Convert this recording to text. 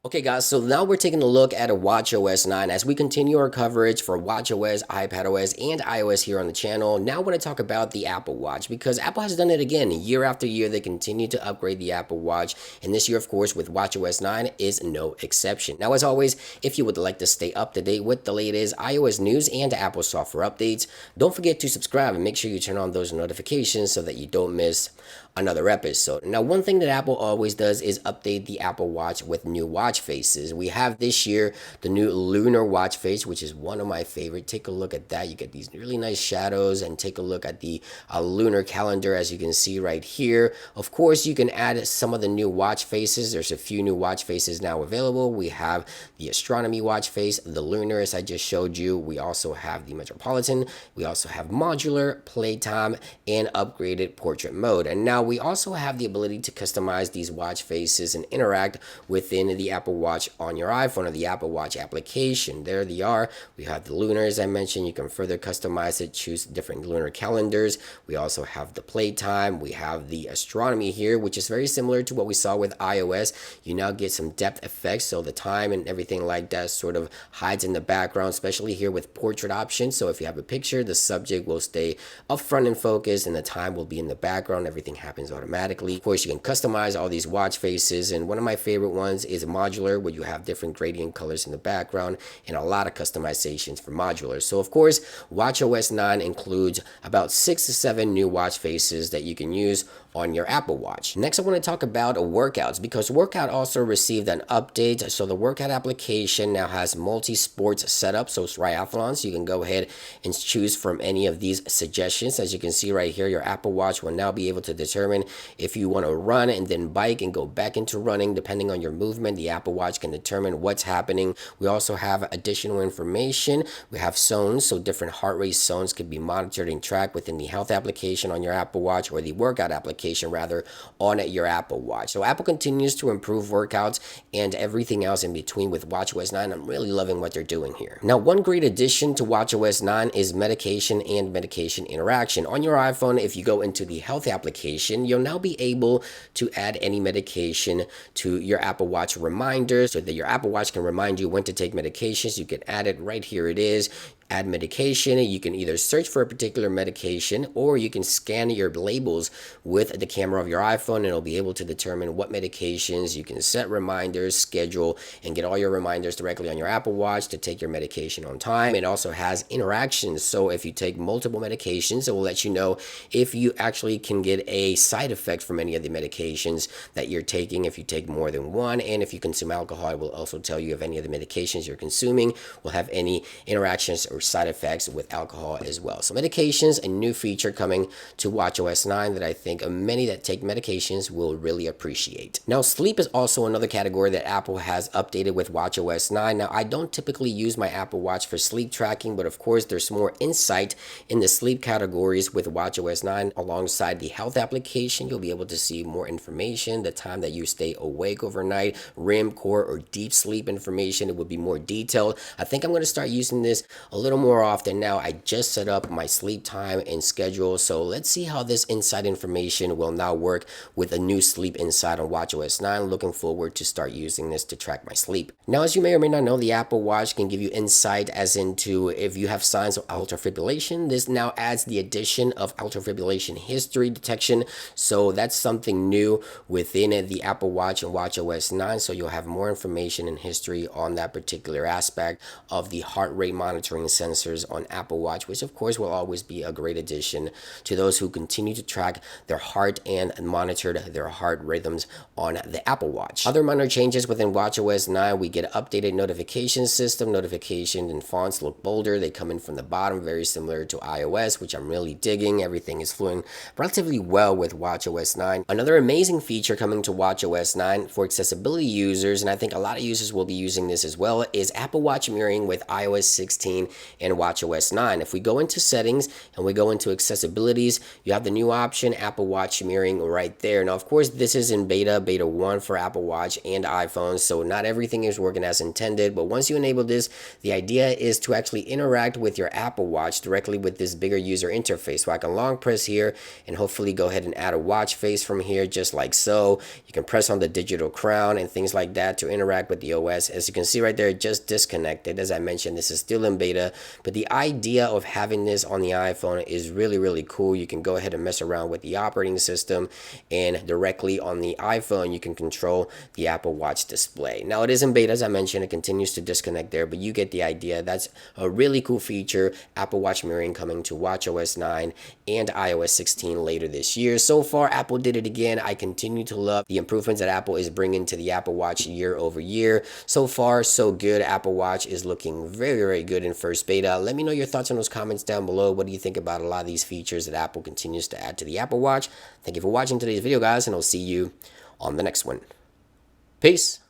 Okay guys, so now we're taking a look at a WatchOS 9 as we continue our coverage for WatchOS, iPadOS, and iOS here on the channel. Now I want to talk about the Apple Watch because Apple has done it again. Year after year, they continue to upgrade the Apple Watch. And this year, of course, with WatchOS 9 is no exception. Now, as always, if you would like to stay up to date with the latest iOS news and Apple software updates, don't forget to subscribe and make sure you turn on those notifications so that you don't miss another episode. Now, one thing that Apple always does is update the Apple Watch with new watch faces. We have this year the new lunar watch face, which is one of my favorite. Take a look at that. You get these really nice shadows, and take a look at the lunar calendar, as you can see right here. Of course, you can add some of the new watch faces. There's a few new watch faces now available. We have the astronomy watch face, the lunar, as I just showed you. We also have the metropolitan. We also have modular, playtime, and upgraded portrait mode. And now we also have the ability to customize these watch faces and interact within the Apple Watch on your iPhone or the Apple Watch application. There they are. We have the lunar, as I mentioned. You can further customize it, choose different lunar calendars. We also have the playtime. We have the astronomy here, which is very similar to what we saw with iOS. You now get some depth effects, so the time and everything like that sort of hides in the background, especially here with portrait options. So if you have a picture, the subject will stay up front and focused, and the time will be in the background. Everything happens automatically. Of course, you can customize all these watch faces, and one of my favorite ones is modular, where you have different gradient colors in the background and a lot of customizations for modular. So of course, WatchOS 9 includes about 6 to 7 new watch faces that you can use on your Apple Watch. Next, I want to talk about workouts, because Workout also received an update. So the Workout application now has multi-sports setup, so it's triathlons. You can go ahead and choose from any of these suggestions. As you can see right here, your Apple Watch will now be able to determine if you want to run and then bike and go back into running. Depending on your movement, the Apple Watch can determine what's happening. We also have additional information. We have zones, so different heart rate zones can be monitored and tracked within the health application on your Apple Watch, or the workout application rather, on your Apple Watch. So Apple continues to improve workouts and everything else in between with WatchOS 9. I'm really loving what they're doing here. Now, one great addition to WatchOS 9 is medication and medication interaction. On your iPhone, if you go into the health application, you'll now be able to add any medication to your Apple Watch reminders so that your Apple Watch can remind you when to take medications. You can add it right here. It is add medication. You can either search for a particular medication, or you can scan your labels with the camera of your iPhone, and it'll be able to determine what medications. You can set reminders, schedule, and get all your reminders directly on your Apple Watch to take your medication on time. It also has interactions, so if you take multiple medications, it will let you know if you actually can get a side effect from any of the medications that you're taking if you take more than one. And if you consume alcohol, it will also tell you if any of the medications you're consuming will have any interactions or side effects with alcohol as well. So medications, a new feature coming to WatchOS 9 that I think many that take medications will really appreciate. Now, sleep is also another category that Apple has updated with WatchOS 9. Now, I don't typically use my Apple Watch for sleep tracking, but of course there's more insight in the sleep categories with WatchOS 9. Alongside the health application, you'll be able to see more information, the time that you stay awake overnight, REM, core, or deep sleep information. It would be more detailed. I think I'm going to start using this a little more often now. I just set up my sleep time and schedule, so let's see how this insight information will now work with a new sleep insight on WatchOS 9. Looking forward to start using this to track my sleep. Now, as you may or may not know, the Apple Watch can give you insight as into if you have signs of atrial fibrillation. This now adds the addition of atrial fibrillation history detection, so that's something new within the Apple Watch and WatchOS 9, so you'll have more information and history on that particular aspect of the heart rate monitoring sensors on Apple Watch, which of course will always be a great addition to those who continue to track their heart and monitor their heart rhythms on the Apple Watch. Other minor changes within WatchOS 9, we get updated notification system. Notifications and fonts look bolder. They come in from the bottom, very similar to iOS, which I'm really digging. Everything is flowing relatively well with WatchOS 9. Another amazing feature coming to WatchOS 9 for accessibility users, and I think a lot of users will be using this as well, is Apple Watch mirroring with iOS 16 and WatchOS 9. If we go into settings and we go into accessibilities, you have the new option, Apple Watch mirroring right there. Now, of course, this is in beta 1 for Apple Watch and iPhones, so not everything is working as intended, but once you enable this, the idea is to actually interact with your Apple Watch directly with this bigger user interface. So I can long press here and hopefully go ahead and add a watch face from here, just like so. You can press on the digital crown and things like that to interact with the OS. As you can see right there, it just disconnected. As I mentioned, this is still in beta, but the idea of having this on the iPhone is really cool. You can go ahead and mess around with the operating system, and directly on the iPhone, you can control the Apple Watch display. Now, it is in beta, as I mentioned. It continues to disconnect there, but you get the idea. That's a really cool feature. Apple Watch mirroring coming to WatchOS 9 and iOS 16 later this year. So far, Apple did it again. I continue to love the improvements that Apple is bringing to the Apple Watch year over year. So far, so good. Apple Watch is looking very good in first beta. Let me know your thoughts in those comments down below. What do you think about a lot of these features that Apple continues to add to the Apple Watch? Thank you for watching today's video, guys, and I'll see you on the next one. Peace.